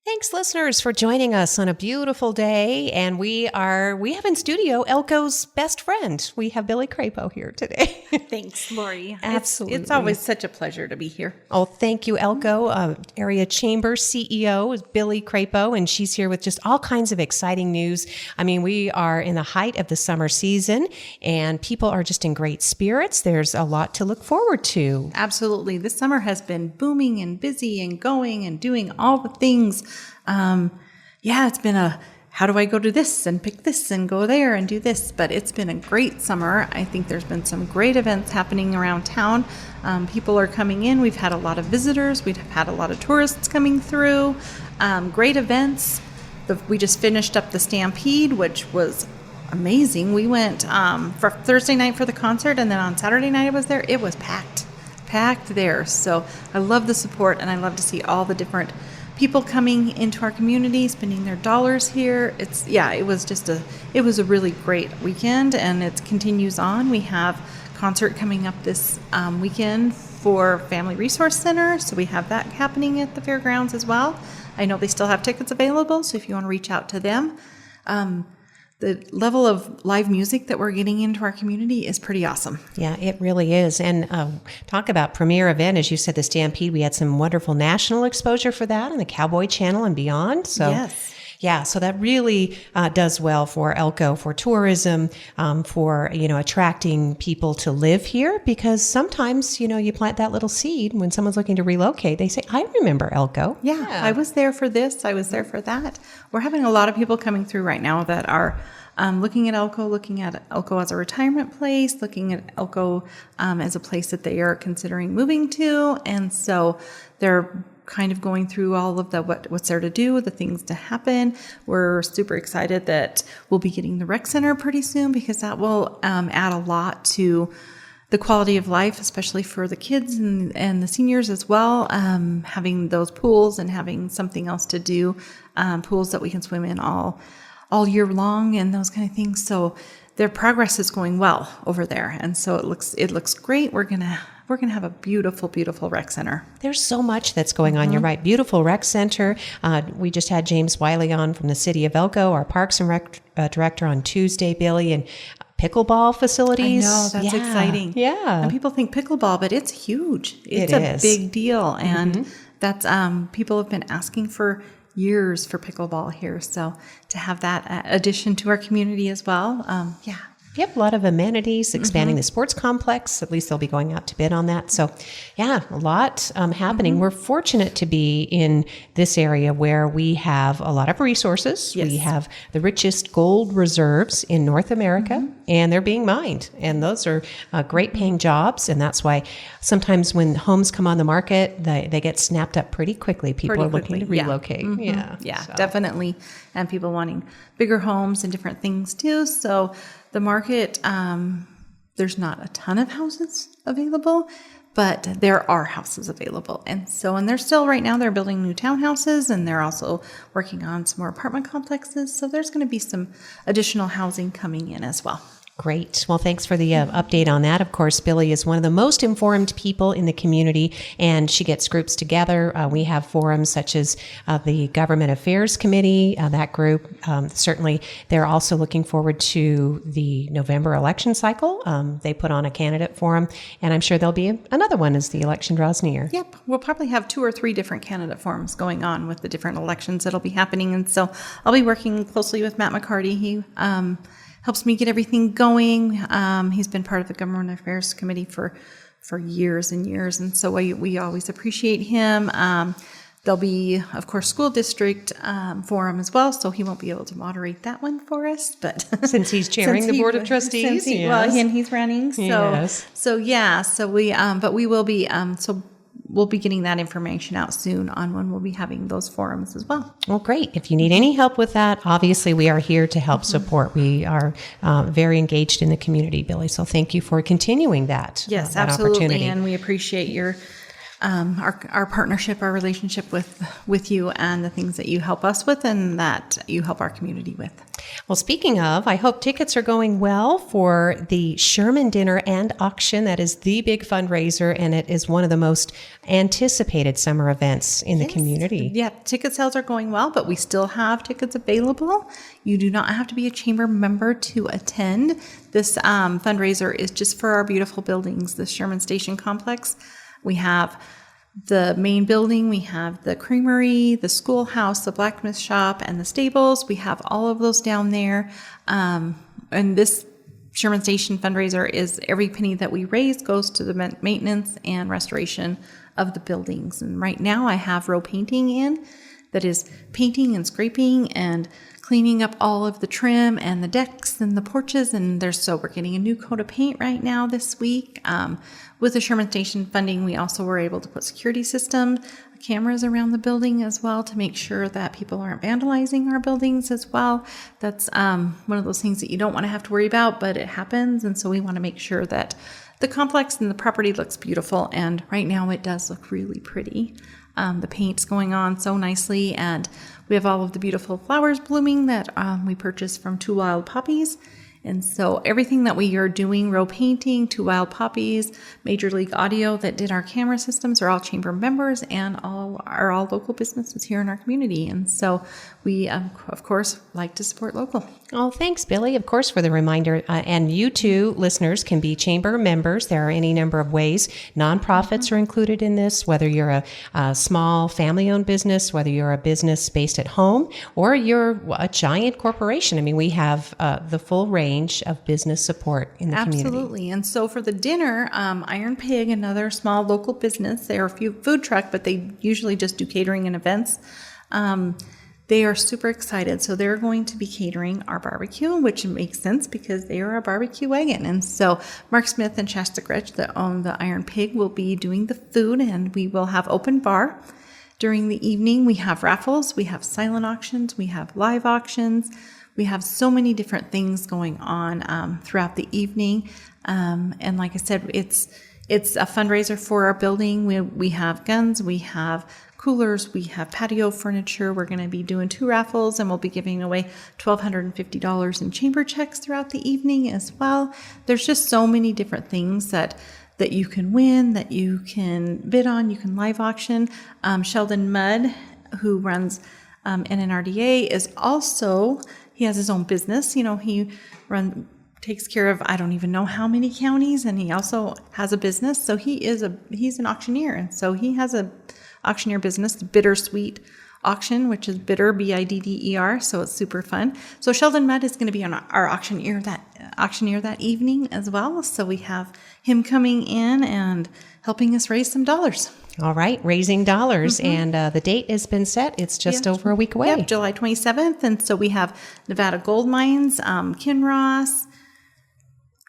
Thanks, listeners, for joining us on a beautiful day. And we have in studio Elko's best friend. We have Billy Crapo here today. Thanks, Lori. Absolutely. It's always such a pleasure to be here. Oh, thank you, Elko. Area Chamber CEO is Billy Crapo, and she's here with just all kinds of exciting news. I mean, we are in the height of the summer season, and people are just in great spirits. There's a lot to look forward to. Absolutely. This summer has been booming and busy and going and doing all the things. It's been how do I go to this and pick this and go there and do this? But it's been a great summer. I think there's been some great events happening around town. People are coming in. We've had a lot of visitors. We've had a lot of tourists coming through. Great events. We just finished up the Stampede, which was amazing. We went for Thursday night for the concert, and then on Saturday night I was there. It was packed there. So I love the support, and I love to see all the different people coming into our community, spending their dollars here. It was a really great weekend, and it continues on. We have concert coming up this weekend for Family Resource Center, so we have that happening at the fairgrounds as well. I know they still have tickets available, so if you want to reach out to them. The level of live music that we're getting into our community is pretty awesome. Yeah, it really is. And talk about premier event, as you said, the Stampede. We had some wonderful national exposure for that on the Cowboy Channel and beyond. So, yes. Yeah, so that really does well for Elko, for tourism, for, attracting people to live here, because sometimes, you plant that little seed when someone's looking to relocate. They say, I remember Elko. Yeah, I was there for this. I was there for that. We're having a lot of people coming through right now that are looking at Elko as a retirement place, looking at Elko as a place that they are considering moving to. And so they're kind of going through all of what's there to do, the things to happen. We're super excited that we'll be getting the rec center pretty soon, because that will add a lot to the quality of life, especially for the kids and the seniors as well. Having those pools and having something else to do, pools that we can swim in all year long and those kind of things. So their progress is going well over there, and so it looks great. We're gonna have a beautiful, beautiful rec center. There's so much that's going on. You're right. Beautiful rec center. We just had James Wiley on from the city of Elko, our Parks and Rec director, on Tuesday, Billy, and pickleball facilities. I know, that's exciting. Yeah. And people think pickleball, but it's huge. It's a big deal. And that's people have been asking for years for pickleball here. So to have that addition to our community as well, Yep, a lot of amenities, expanding the sports complex. At least they'll be going out to bid on that. So, yeah, a lot happening. We're fortunate to be in this area where we have a lot of resources. Yes. We have the richest gold reserves in North America, and they're being mined. And those are great paying jobs. And that's why sometimes when homes come on the market, they get snapped up pretty quickly. People are looking to relocate. Yeah, definitely. And people wanting bigger homes and different things too. So the market, there's not a ton of houses available, but there are houses available. And they're still right now, they're building new townhouses, and they're also working on some more apartment complexes. So there's going to be some additional housing coming in as well. Great. Well, thanks for the update on that. Of course, Billy is one of the most informed people in the community, and she gets groups together. We have forums such as the Government Affairs Committee, that group. Certainly, they're also looking forward to the November election cycle. They put on a candidate forum, and I'm sure there'll be another one as the election draws near. Yep. We'll probably have 2 or 3 different candidate forums going on with the different elections that'll be happening. And so I'll be working closely with Matt McCarty. He helps me get everything going. He's been part of the Government Affairs Committee for years and years, and so we always appreciate him. There'll be, of course, school district forum as well, so he won't be able to moderate that one for us. But since he's chairing the board of trustees, and he's running, we'll be getting that information out soon on when we'll be having those forums as well. Well, great. If you need any help with that, obviously we are here to help support. We are very engaged in the community, Billy. So thank you for continuing that. Yes, that absolutely. Opportunity. And we appreciate your our partnership, our relationship with you, and the things that you help us with and that you help our community with. Well, speaking of, I hope tickets are going well for the Sherman Dinner and Auction. That is the big fundraiser, and it is one of the most anticipated summer events in the community. Yeah, ticket sales are going well, but we still have tickets available. You do not have to be a chamber member to attend. This fundraiser is just for our beautiful buildings, the Sherman Station Complex. We have the main building, we have the creamery, the schoolhouse, the blacksmith shop, and the stables. We have all of those down there. And this Sherman Station fundraiser is every penny that we raise goes to the maintenance and restoration of the buildings. And right now I have row painting in that is painting and scraping and cleaning up all of the trim and the decks and the porches. And we're getting a new coat of paint right now this week. With the Sherman Station funding, we also were able to put security systems, cameras around the building as well to make sure that people aren't vandalizing our buildings as well. That's one of those things that you don't want to have to worry about, but it happens. And so we want to make sure that the complex and the property looks beautiful. And right now it does look really pretty. The paint's going on so nicely, and we have all of the beautiful flowers blooming that we purchased from Two Wild Poppies. And so everything that we are doing, row painting, Two Wild Poppies, Major League Audio that did our camera systems are all chamber members and all local businesses here in our community. And so we, of course, like to support local. Oh, thanks, Billy, of course, for the reminder. And you too, listeners, can be chamber members. There are any number of ways. Nonprofits are included in this, whether you're a small family-owned business, whether you're a business based at home, or you're a giant corporation. I mean, we have the full range of business support in the community. Absolutely. And so for the dinner, Iron Pig, another small local business, they're a food truck, but they usually just do catering and events. They are super excited. So they're going to be catering our barbecue, which makes sense because they are a barbecue wagon. And so Mark Smith and Shasta Gretsch that own the Iron Pig will be doing the food, and we will have open bar. During the evening, we have raffles, we have silent auctions, we have live auctions. We have so many different things going on throughout the evening. And like I said, it's a fundraiser for our building. We have guns, we have coolers, we have patio furniture. We're going to be doing 2 raffles, and we'll be giving away $1,250 in chamber checks throughout the evening as well. There's just so many different things that you can win, that you can bid on, you can live auction. Sheldon Mudd, who runs NNRDA, is also, he has his own business. He takes care of, I don't even know how many counties, and he also has a business. So he's an auctioneer, and so he has a auctioneer business, the Bittersweet Auction, which is bitter, BIDDER, so it's super fun. So Sheldon Mudd is going to be on our auctioneer that evening as well. So we have him coming in and helping us raise some dollars. All right, raising dollars, and the date has been set. It's just over a week away. Yep, July 27th, and so we have Nevada Gold Mines, Kinross,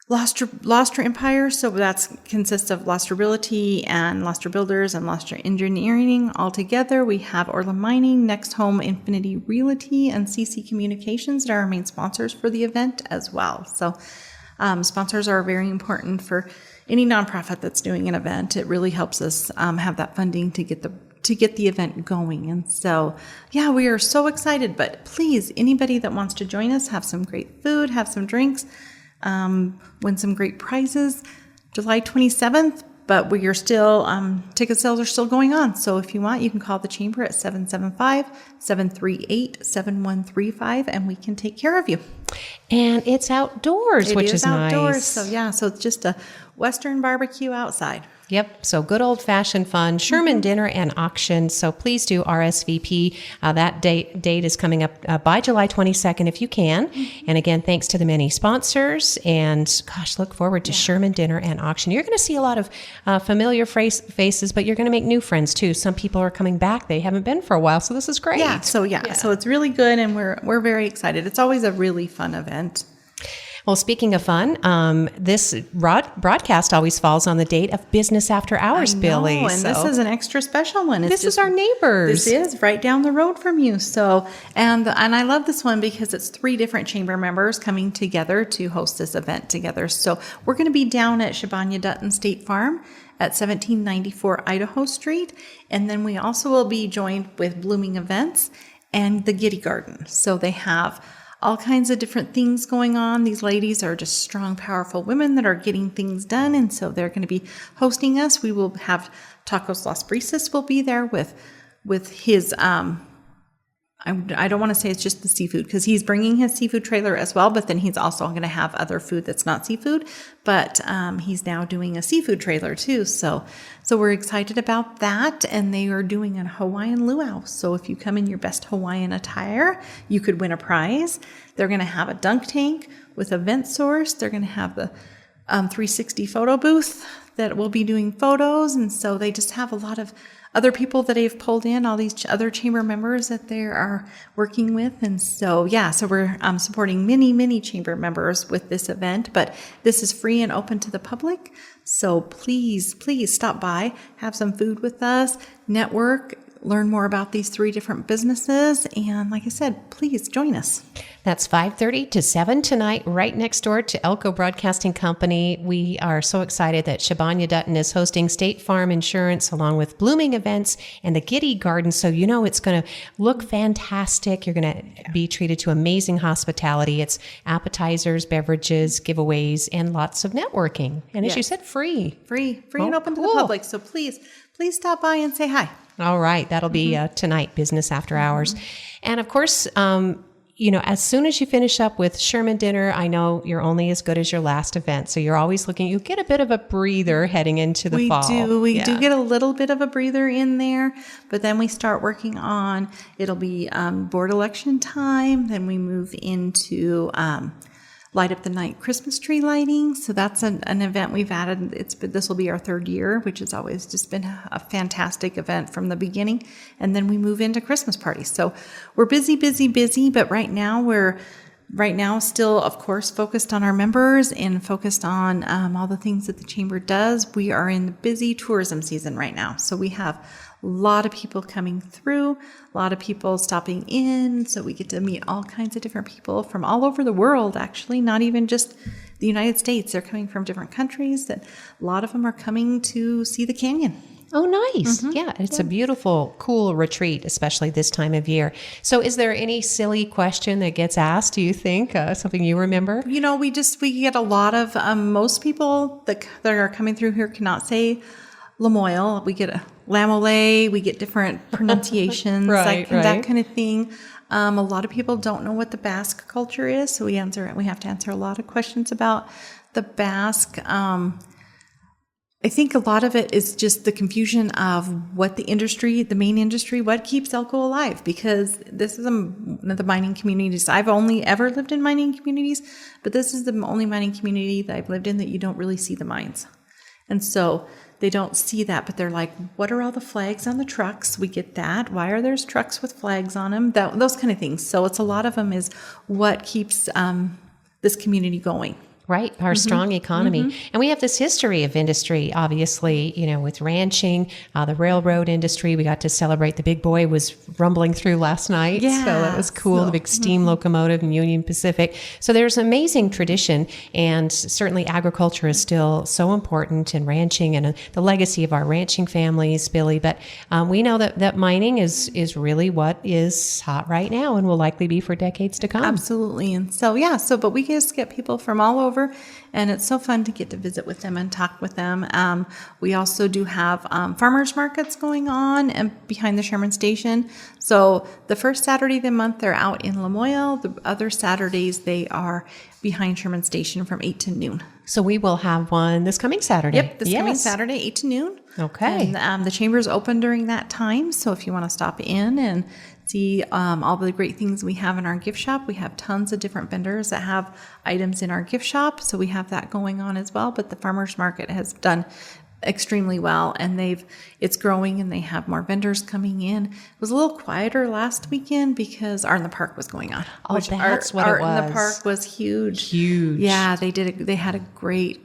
Lostra Empire, so that consists of Lostra Realty and Lostra Builders and Lostra Engineering all together. We have Orla Mining, Next Home, Infinity Realty, and CC Communications that are our main sponsors for the event as well. So sponsors are very important for any nonprofit that's doing an event. It really helps us have that funding to get the event going. And so, yeah, we are so excited. But please, anybody that wants to join us, have some great food, have some drinks, win some great prizes. July 27th, but we are still, ticket sales are still going on. So if you want, you can call the chamber at 775-738-7135, and we can take care of you. And it's outdoors, which is outdoors, nice. So yeah, so it's just a Western barbecue outside. Yep. So good old fashioned fun, Sherman Dinner and Auction. So please do RSVP. That date is coming up by July 22nd if you can. And again, thanks to the many sponsors, and gosh, look forward to Sherman Dinner and Auction. You're going to see a lot of familiar faces, but you're going to make new friends too. Some people are coming back. They haven't been for a while. So this is great. So it's really good. And we're very excited. It's always a really fun event. Well, speaking of fun, this broadcast always falls on the date of Business After Hours, Billy. And this is an extra special one. This is our neighbors. This is right down the road from you. So, and I love this one because it's 3 different chamber members coming together to host this event together. So we're going to be down at Shabanya Dutton State Farm at 1794 Idaho Street. And then we also will be joined with Blooming Events and the Giddy Garden. So they have all kinds of different things going on. These ladies are just strong, powerful women that are getting things done. And so they're going to be hosting us. We will have Tacos Las Brisas will be there with his, I don't want to say it's just the seafood because he's bringing his seafood trailer as well, but then he's also going to have other food that's not seafood, but he's now doing a seafood trailer too. So we're excited about that, and they are doing a Hawaiian luau. So if you come in your best Hawaiian attire, you could win a prize. They're going to have a dunk tank with a vent source. They're going to have the 360 photo booth that will be doing photos, and so they just have a lot of other people that they've pulled in, all these other chamber members that they are working with. And so, so we're supporting many chamber members with this event, but this is free and open to the public. So please stop by, have some food with us, network, learn more about these 3 different businesses. And like I said, please join us. That's 5:30 to 7 tonight, right next door to Elko Broadcasting Company. We are so excited that Shabanya Dutton is hosting State Farm Insurance along with Blooming Events and the Giddy Garden. So you know it's going to look fantastic. You're going to be treated to amazing hospitality. It's appetizers, beverages, giveaways, and lots of networking. And as you said, free. Free and open to the public. So please stop by and say hi. All right. That'll be tonight, business after hours. And of course, as soon as you finish up with Sherman dinner, I know you're only as good as your last event. So you're always looking, you get a bit of a breather heading into the fall. We do get a little bit of a breather in there, but then we start working on, it'll be board election time. Then we move into Light Up the Night Christmas tree lighting. So that's an event we've added. This will be our 3rd year, which has always just been a fantastic event from the beginning. And then we move into Christmas parties. So we're busy, but right now still, of course, focused on our members and focused on all the things that the chamber does. We are in the busy tourism season right now. So we have a lot of people coming through, a lot of people stopping in. So we get to meet all kinds of different people from all over the world, actually, not even just the United States. They're coming from different countries. That a lot of them are coming to see the canyon. Oh, nice. Yeah, it's a beautiful, cool retreat, especially this time of year. So is there any silly question that gets asked, do you think? Something you remember? We get a lot of, most people that are coming through here cannot say Lamoille. We get a Lamole, we get different pronunciations, that kind of thing. A lot of people don't know what the Basque culture is, so we have to answer a lot of questions about the Basque. I think a lot of it is just the confusion of what the main industry, what keeps Elko alive, because this is one of the mining communities. I've only ever lived in mining communities, but this is the only mining community that I've lived in that you don't really see the mines. And so they don't see that, but they're like, what are all the flags on the trucks? We get that. Why are there trucks with flags on them? Those kind of things. So it's a lot of them is what keeps this community going. Right, our strong economy. And we have this history of industry, obviously, with ranching, the railroad industry. We got to celebrate the big boy was rumbling through last night. So that was cool, the big steam locomotive in Union Pacific. So there's amazing tradition, and certainly agriculture is still so important, and ranching and the legacy of our ranching families, Billy. But we know that mining is really what is hot right now and will likely be for decades to come. Absolutely. And so, but we just get people from all over, and it's so fun to get to visit with them and talk with them. We also do have farmers markets going on and behind the Sherman Station. So the first Saturday of the month, they're out in Lamoille. The other Saturdays, they are behind Sherman Station from 8 to noon. So we will have one this coming Saturday. Yep, coming Saturday, 8 to noon. Okay. And the chamber is open during that time. So if you want to stop in and see all the great things we have in our gift shop. We have tons of different vendors that have items in our gift shop. So we have that going on as well. But the farmers market has done extremely well, and it's growing, and they have more vendors coming in. It was a little quieter last weekend because Art in the Park was going on. Oh, that's what it was. Art in the Park was huge. Yeah, they had a great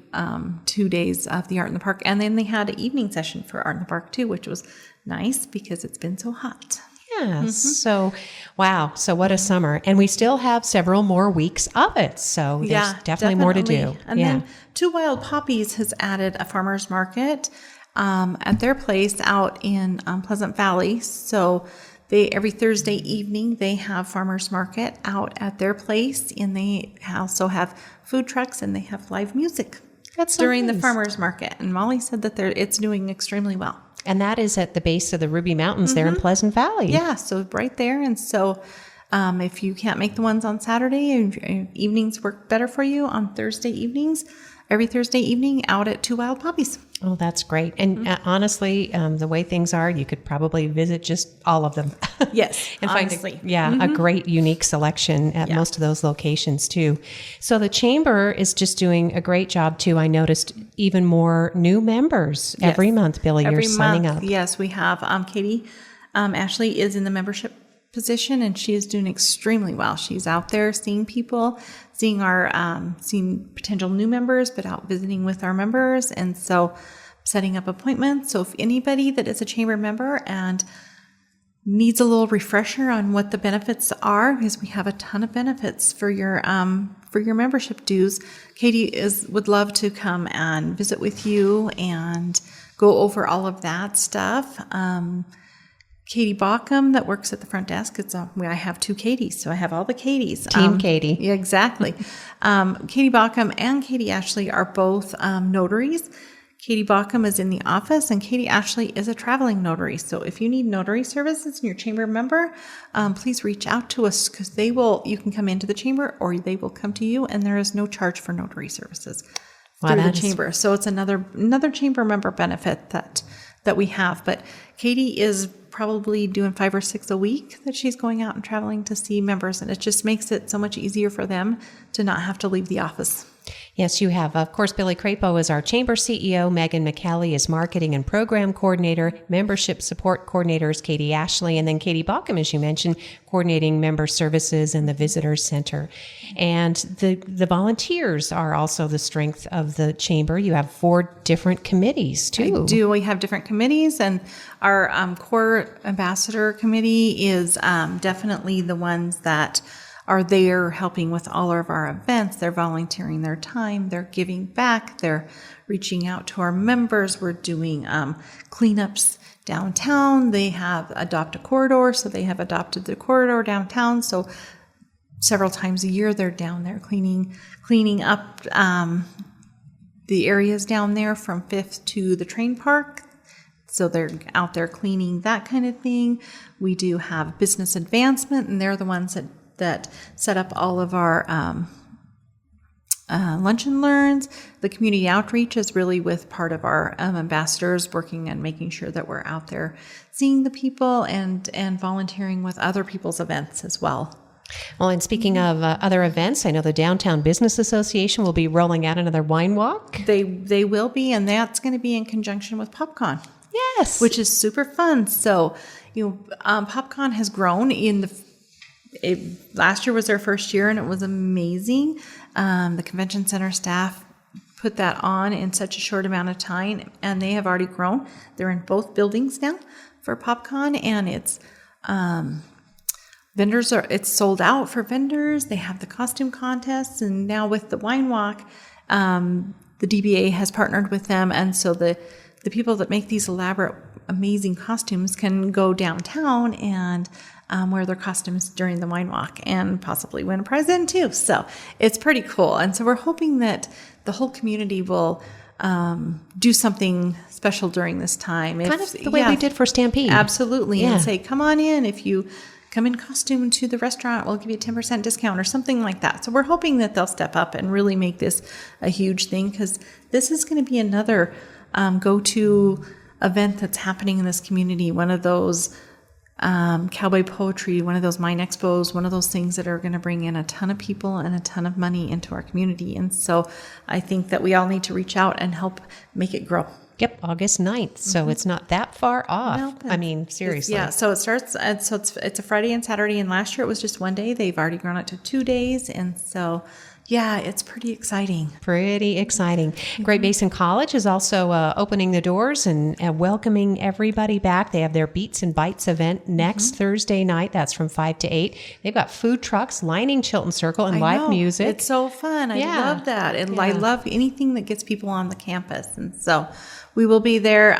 2 days of the Art in the Park, and then they had an evening session for Art in the Park too, which was nice because it's been so hot. Yes. So, wow. So what a summer. And we still have several more weeks of it. So there's definitely more to do. And then Two Wild Poppies has added a farmer's market at their place out in Pleasant Valley. So every Thursday evening they have farmers market out at their place, and they also have food trucks and they have live music during the farmers market. And Molly said that it's doing extremely well. And that is at the base of the Ruby Mountains there in Pleasant Valley. Yeah, so right there. And so if you can't make the ones on Saturday and evenings work better for you, on Thursday evenings, every Thursday evening out at Two Wild Poppies. Oh, that's great. And honestly, the way things are, you could probably visit just all of them. Yes, and honestly. find a great, unique selection at most of those locations too. So the Chamber is just doing a great job too. I noticed even more new members every month, Billy, you're signing up. Yes, we have Katie. Ashley is in the membership position, and she is doing extremely well. She's out there seeing people, seeing potential new members, but out visiting with our members, and so setting up appointments. So if anybody that is a Chamber member and needs a little refresher on what the benefits are, because we have a ton of benefits for your membership dues, Katie would love to come and visit with you and go over all of that stuff. Katie Bauckham that works at the front desk. I have two Katies, so I have all the Katies. Team Katie. Yeah, exactly. Katie Bauckham and Katie Ashley are both notaries. Katie Bauckham is in the office, and Katie Ashley is a traveling notary. So if you need notary services and you're a Chamber member, please reach out to us, because you can come into the Chamber or they will come to you, and there is no charge for notary services through the Chamber. So it's another Chamber member benefit that we have. But Katie is probably doing 5 or 6 a week that she's going out and traveling to see members, and it just makes it so much easier for them to not have to leave the office. Yes, you have. Of course, Billy Crapo is our Chamber CEO. Megan McCallie is Marketing and Program Coordinator. Membership Support Coordinator is Katie Ashley. And then Katie Bauckham, as you mentioned, coordinating member services in the Visitor Center. And the volunteers are also the strength of the Chamber. You have 4 different committees, too. I do. We have different committees, and our core ambassador committee is definitely the ones that are there helping with all of our events. They're volunteering their time. They're giving back. They're reaching out to our members. We're doing cleanups downtown. They have Adopt a Corridor, so they have adopted the corridor downtown. So several times a year, they're down there cleaning up the areas down there from 5th to the train park. So they're out there cleaning that kind of thing. We do have business advancement, and they're the ones that set up all of our lunch and learns. The community outreach is really with part of our ambassadors working and making sure that we're out there seeing the people and volunteering with other people's events as well. Well, and speaking of other events, I know the Downtown Business Association will be rolling out another wine walk. They will be, and that's going to be in conjunction with PopCon. Yes. Which is super fun. So, PopCon has grown last year was their first year, and it was amazing. The convention center staff put that on in such a short amount of time, and they have already grown. They're in both buildings now for PopCon, and it's it's sold out for vendors. They have the costume contests, and now with the wine walk, the DBA has partnered with them, and so the people that make these elaborate, amazing costumes can go downtown and wear their costumes during the wine walk and possibly win a prize then too. So it's pretty cool. And so we're hoping that the whole community will do something special during this time. Kind of the way we did for Stampede. Absolutely. Yeah. And say, come on in. If you come in costume to the restaurant, we'll give you a 10% discount or something like that. So we're hoping that they'll step up and really make this a huge thing, because this is going to be another go-to event that's happening in this community. One of those cowboy poetry, one of those mine expos, one of those things that are going to bring in a ton of people and a ton of money into our community. And so I think that we all need to reach out and help make it grow. Yep, August 9th. So it's not that far off. No, I mean, seriously. Yeah, so it starts, so it's a Friday and Saturday, and last year it was just one day. They've already grown it to 2 days. And so yeah, it's pretty exciting. Pretty exciting. Great Basin College is also opening the doors and welcoming everybody back. They have their Beats and Bites event next Thursday night. That's from 5 to 8. They've got food trucks lining Chilton Circle and live music. It's so fun. I love that. And I love anything that gets people on the campus. And so we will be there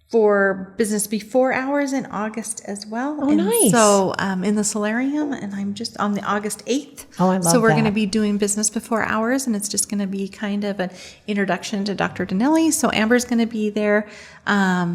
for business before hours in August as well. Oh, and nice. So in the solarium, and I'm just on the August 8th. Oh, I love So we're that. going to be doing business before hours, and it's just going to be kind of an introduction to Dr. Donnelly. So Amber's going to be there,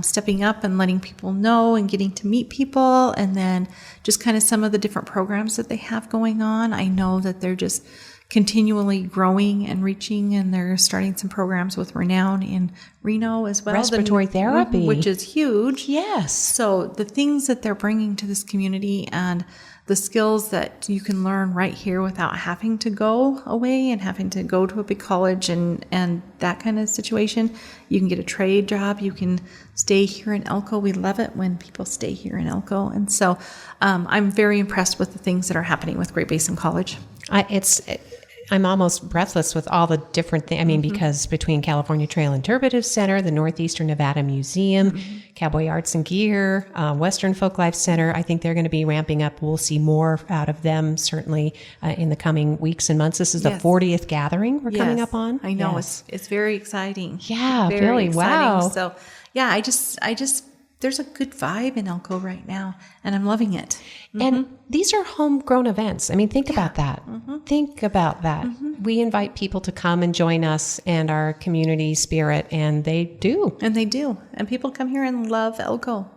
stepping up and letting people know and getting to meet people, and then just kind of some of the different programs that they have going on. I know that they're just continually growing and reaching, and they're starting some programs with Renown in Reno as well. Respiratory therapy. Which is huge. Yes. So the things that they're bringing to this community and the skills that you can learn right here without having to go away and having to go to a big college and that kind of situation. You can get a trade job. You can stay here in Elko. We love it when people stay here in Elko. And so I'm very impressed with the things that are happening with Great Basin College. I'm almost breathless with all the different things. I mean, because between California Trail Interpretive Center, the Northeastern Nevada Museum, Cowboy Arts and Gear, Western Folklife Center, I think they're going to be ramping up. We'll see more out of them certainly in the coming weeks and months. This is the 40th gathering we're coming up on. I know. Yes. It's very exciting. Yeah, very really. exciting. Wow. So yeah, I just there's a good vibe in Elko right now, and I'm loving it. And these are homegrown events. I mean, think about that. Think about that. We invite people to come and join us and our community spirit, and they do. And they do. And people come here and love Elko.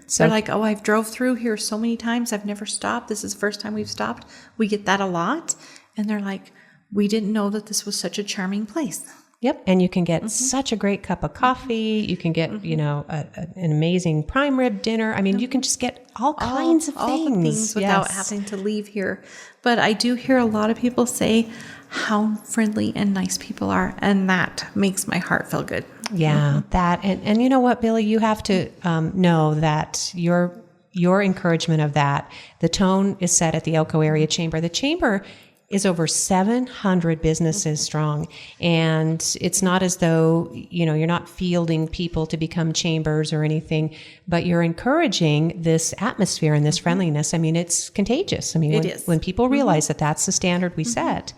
So They're like, oh, I've drove through here so many times. I've never stopped. This is the first time we've stopped. We get that a lot. And they're like, we didn't know that this was such a charming place. Yep. And you can get such a great cup of coffee. You can get, you know, an amazing prime rib dinner. I mean, you can just get all kinds of all things. the things without having to leave here. But I do hear a lot of people say how friendly and nice people are. And that makes my heart feel good. Yeah, that. And you know what, Billy, you have to know that your encouragement of that, the tone is set at the Elko Area Chamber. The Chamber is over 700 businesses strong. And it's not as though, you know, you're not fielding people to become chambers or anything, but you're encouraging this atmosphere and this friendliness. I mean, it's contagious. I mean, It is. when people realize that that's the standard we set,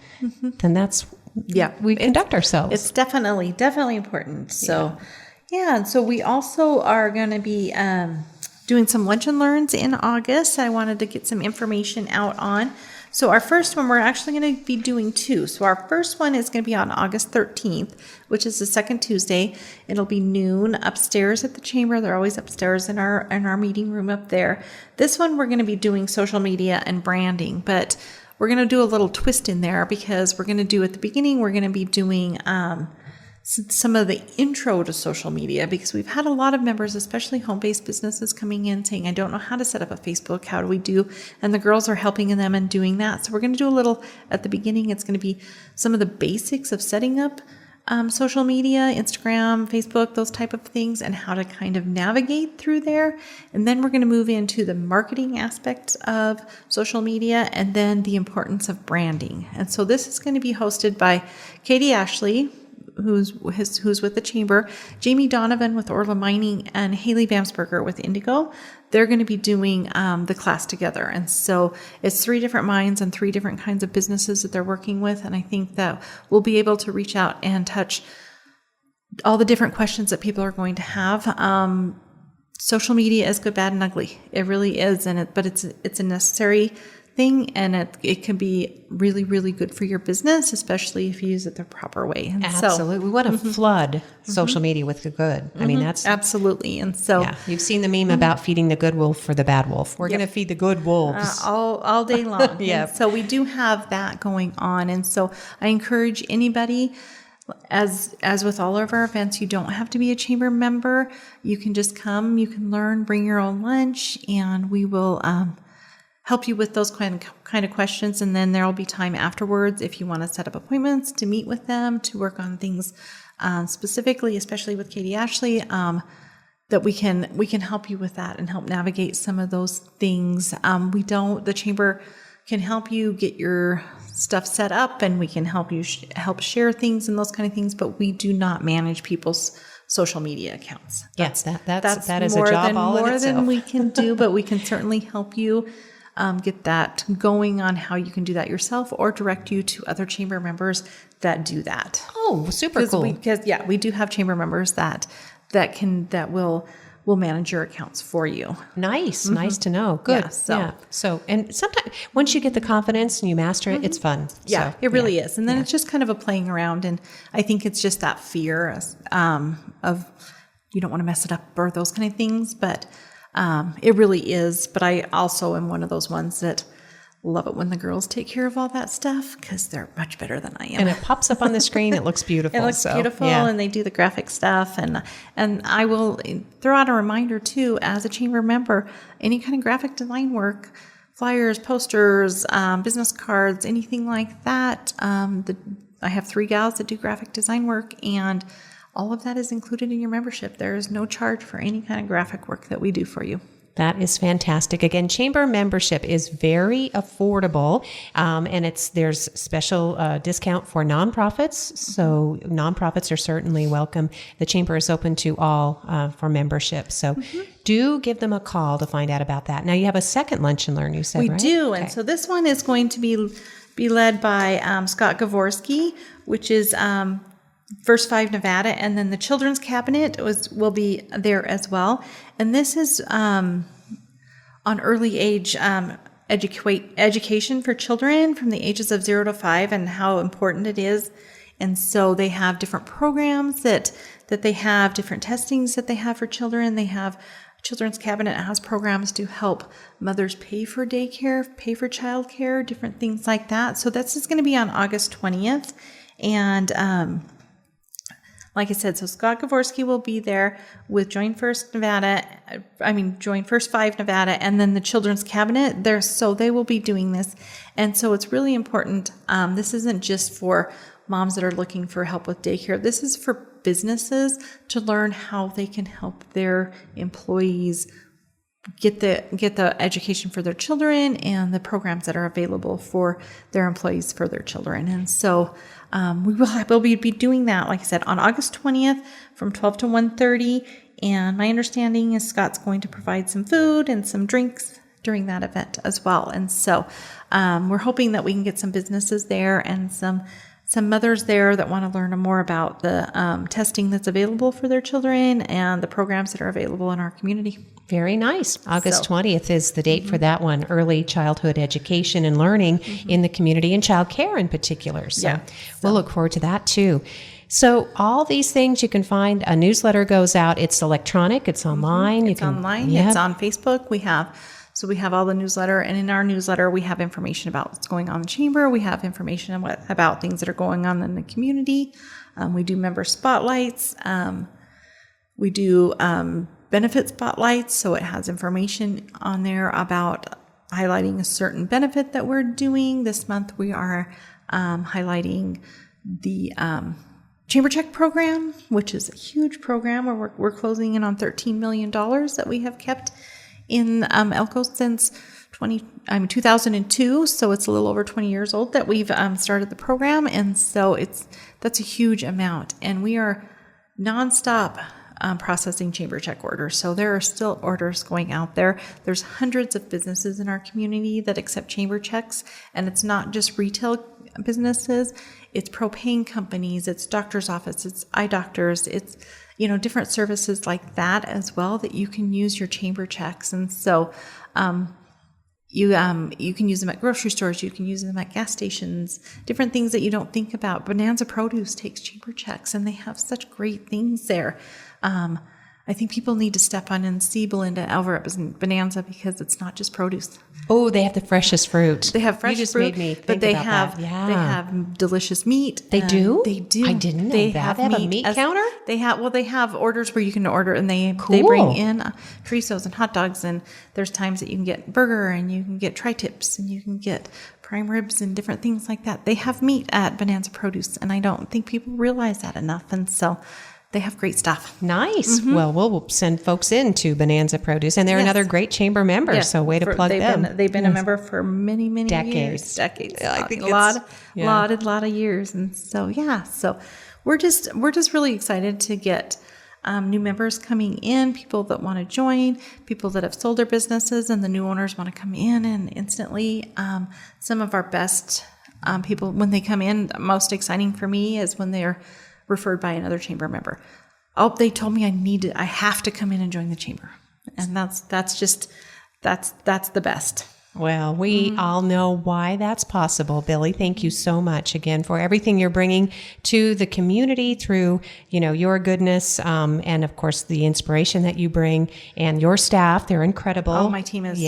then that's, we conduct ourselves. It's definitely important. So, and so we also are going to be doing some lunch and learns in August. I wanted to get some information out on. So our first one, we're actually going to be doing two. So our first one is going to be on August 13th, which is the second Tuesday. It'll be noon upstairs at the chamber. They're always upstairs in our meeting room up there. This one, we're going to be doing social media and branding, but we're going to do a little twist in there because we're going to do at the beginning, we're going to be doing some of the intro to social media, because we've had a lot of members, especially home-based businesses, coming in saying, I don't know how to set up a Facebook. How do we do? And the girls are helping them and doing that. So we're going to do a little at the beginning. It's going to be some of the basics of setting up social media, Instagram, Facebook, those type of things, and how to kind of navigate through there. And then we're going to move into the marketing aspects of social media and then the importance of branding. And so this is going to be hosted by Katie Ashley, who's with the chamber, Jamie Donovan with Orla Mining, and Haley Bamsberger with Indigo. They're going to be doing the class together. And so it's 3 different mines and 3 different kinds of businesses that they're working with. And I think that we'll be able to reach out and touch all the different questions that people are going to have. Social media is good, bad, and ugly. It really is. But it's a necessary thing, and it can be really, really good for your business, especially if you use it the proper way. And absolutely. We want to flood social media with the good. I mean, that's absolutely. And so you've seen the meme about feeding the good wolf for the bad wolf. We're going to feed the good wolves all day long. Yeah. So we do have that going on. And so I encourage anybody, as with all of our events, you don't have to be a chamber member. You can just come, you can learn, bring your own lunch, and we will help you with those kind of questions. And then there will be time afterwards if you want to set up appointments to meet with them, to work on things specifically, especially with Katie Ashley, that we can help you with that and help navigate some of those things. The chamber can help you get your stuff set up, and we can help you help share things and those kind of things, but we do not manage people's social media accounts. Yes, that is a job all in itself. More than we can do, but we can certainly help you get that going on how you can do that yourself, or direct you to other chamber members that do that. Oh, super cool. Because we do have chamber members that that will manage your accounts for you. Nice. Nice to know. Good. Yeah, so- and sometimes once you get the confidence and you master it, it's fun. Yeah, So, it really is. And then it's just kind of a playing around. And I think it's just that fear of you don't want to mess it up or those kind of things. But it really is. But I also am one of those ones that love it when the girls take care of all that stuff because they're much better than I am. And it pops up on the screen. It looks beautiful. It looks beautiful, and they do the graphic stuff. And I will throw out a reminder too, as a chamber member, any kind of graphic design work, flyers, posters, business cards, anything like that. I have 3 gals that do graphic design work, and all of that is included in your membership. There is no charge for any kind of graphic work that we do for you. That is fantastic. Again, chamber membership is very affordable, and there's special discount for nonprofits. So nonprofits are certainly welcome. The chamber is open to all for membership. So do give them a call to find out about that. Now you have a second lunch and learn. You said we right? do, Okay. and so this one is going to be led by Scott Gavorski, which is First 5 Nevada, and then the Children's Cabinet will be there as well. And this is on early age education for children from the ages of 0 to 5 and how important it is. And so they have different programs that they have, different testings that they have for children. They have Children's Cabinet has programs to help mothers pay for daycare, pay for childcare, different things like that. So this is going to be on August 20th. And like I said, so Scott Gavorski will be there with Join First 5 Nevada, and then the Children's Cabinet there. So they will be doing this. And so it's really important. This isn't just for moms that are looking for help with daycare. This is for businesses to learn how they can help their employees get the education for their children and the programs that are available for their employees for their children. And so we'll be doing that, like I said, on August 20th from 12 to 1:30. And my understanding is Scott's going to provide some food and some drinks during that event as well. And so we're hoping that we can get some businesses there and some mothers there that want to learn more about the testing that's available for their children and the programs that are available in our community. Very nice. August 20th is the date for that one, early childhood education and learning in the community and child care in particular. So we'll look forward to that too. So all these things you can find, a newsletter goes out. It's electronic. It's online. It's online. Yeah. It's on Facebook. We have all the newsletter, and in our newsletter, we have information about what's going on in the chamber. We have information about things that are going on in the community. We do member spotlights. We do benefit spotlights, so it has information on there about highlighting a certain benefit that we're doing. This month, we are highlighting the Chamber Check program, which is a huge program where we're closing in on $13 million that we have kept in Elko since 2002, so it's a little over 20 years old that we've started the program, and so that's a huge amount, and we are nonstop processing chamber check orders. So there are still orders going out there. There's hundreds of businesses in our community that accept chamber checks, and it's not just retail businesses. It's propane companies, it's doctor's office, it's eye doctors, it's different services like that as well that you can use your chamber checks. And so you can use them at grocery stores, you can use them at gas stations, different things that you don't think about. Bonanza Produce takes chamber checks, and they have such great things there. I think people need to step on and see Belinda Alvarez and Bonanza because it's not just produce. Oh, they have the freshest fruit. They have fresh you just fruit, made me think but they about have that. Yeah. they have delicious meat. They do? They do. I didn't know that. They have a meat counter? They have orders where you can order, and they Cool. bring in chorizo and hot dogs, and there's times that you can get burger and you can get tri-tips and you can get prime ribs and different things like that. They have meat at Bonanza Produce, and I don't think people realize that enough, and so they have great stuff. Nice. Well, we'll send folks in to Bonanza Produce, and they're another great chamber member. So way to plug them. They've been a member for many Decades. years. Yeah, I think a lot of years, and so so we're just really excited to get new members coming in, people that want to join, people that have sold their businesses, and the new owners want to come in and instantly. Some of our best people when they come in, most exciting for me is when they're referred by another chamber member. Oh, they told me I have to come in and join the chamber. And that's the best. Well, we all know why that's possible. Billy, thank you so much again for everything you're bringing to the community through, your goodness, and of course the inspiration that you bring, and your staff. They're incredible. Oh, my team is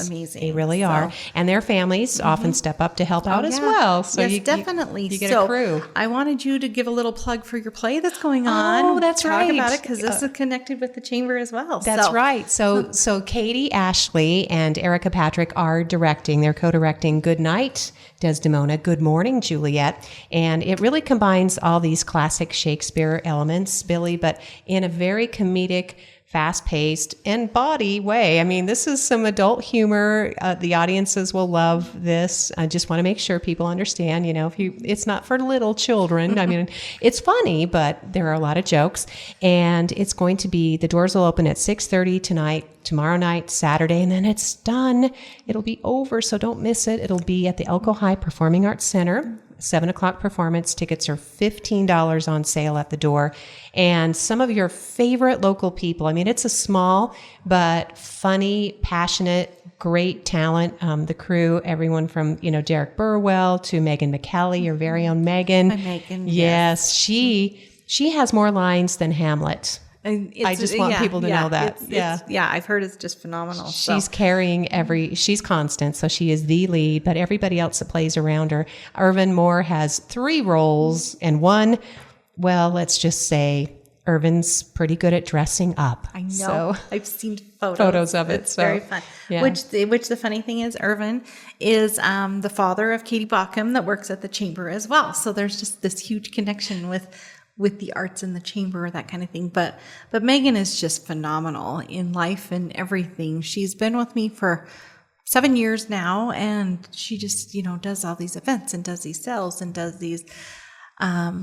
amazing. They really are. And their families often step up to help out as well. So yes, definitely. You get a crew. I wanted you to give a little plug for your play that's going on. Oh, that's right. Talk about it, because this is connected with the chamber as well. That's right. So Katie Ashley and Erica Patrick are directing. They're co-directing Good Night, Desdemona, Good Morning, Juliet. And it really combines all these classic Shakespeare elements, Billy, but in a very comedic, fast-paced and bawdy way. I mean, this is some adult humor. The audiences will love this. I just want to make sure people understand, it's not for little children. I mean, it's funny, but there are a lot of jokes. And it's going to be, the doors will open at 6:30 tonight, tomorrow night, Saturday, and then it's done. It'll be over, so don't miss it. It'll be at the Elko High Performing Arts Center. 7:00 performance. Tickets are $15 on sale at the door. And some of your favorite local people. I mean, it's a small but funny, passionate, great talent. The crew, everyone from, Derek Burwell to Megan McKelly, your very own Megan. Megan, yes. She has more lines than Hamlet. I just want people to know that. I've heard it's just phenomenal. She's carrying she's constant. So she is the lead, but everybody else that plays around her. Irvin Moore has 3 roles and one, well, let's just say Irvin's pretty good at dressing up. I know. So, I've seen photos of it. It's very fun. Yeah. Which the funny thing is, Irvin is the father of Katie Bauckham that works at the chamber as well. So there's just this huge connection with the arts in the chamber, that kind of thing. But Megan is just phenomenal in life and everything. She's been with me for 7 years now, and she just, does all these events and does these sales and does these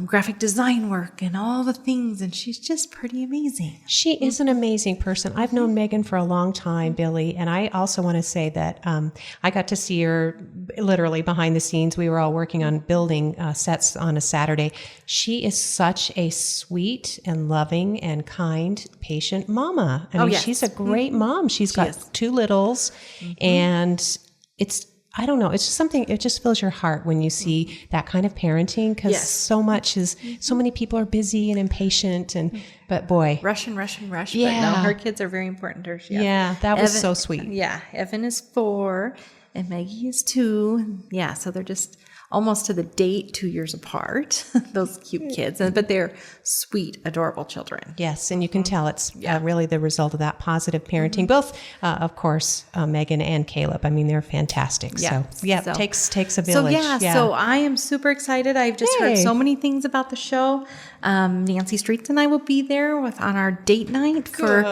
graphic design work and all the things. And she's just pretty amazing. She is an amazing person. I've known Megan for a long time, Billy. And I also want to say that I got to see her literally behind the scenes. We were all working on building sets on a Saturday. She is such a sweet and loving and kind, patient mama. I mean, she's a great mom. She's got 2 littles, and I don't know. It's just something, it just fills your heart when you see that kind of parenting, because so many people are busy and impatient, but boy. Rush. Yeah. But no, her kids are very important to her. Yeah, that was so sweet. Yeah. Evan is 4 and Maggie is 2. Yeah. So they're just almost to the date 2 years apart, those cute kids, but they're sweet, adorable children. Yes, and you can tell it's really the result of that positive parenting. Both, of course, Megan and Caleb. I mean, they're fantastic. So takes a village. So I am super excited. I've just heard so many things about the show. Nancy Streets and I will be there on our date night for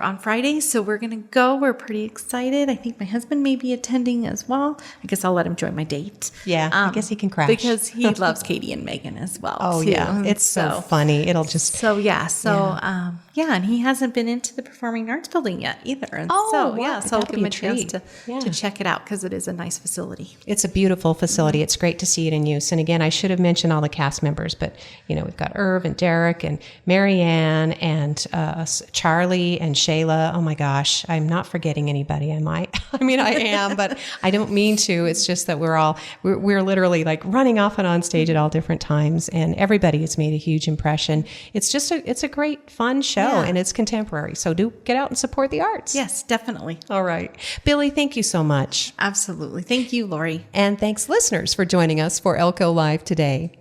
on Friday. So we're gonna go. We're pretty excited. I think my husband may be attending as well. I guess I'll let him join my date. Yeah. I guess he can crash. Because he loves Katie and Megan as well. Oh, too. Yeah. It's so funny. It'll just... and he hasn't been into the Performing Arts Building yet either. And so I'll give him a chance to check it out, because it is a nice facility. It's a beautiful facility. It's great to see it in use. And again, I should have mentioned all the cast members, but, we've got Irv and Derek and Marianne and Charlie and Shayla. Oh my gosh, I'm not forgetting anybody, am I? I mean, I am, but I don't mean to. It's just that we're literally like running off and on stage at all different times, and everybody has made a huge impression. It's just it's a great fun show, and it's contemporary. So do get out and support the arts. Yes, definitely. All right. Billy, thank you so much. Absolutely. Thank you, Lori. And thanks listeners for joining us for Elko Live today.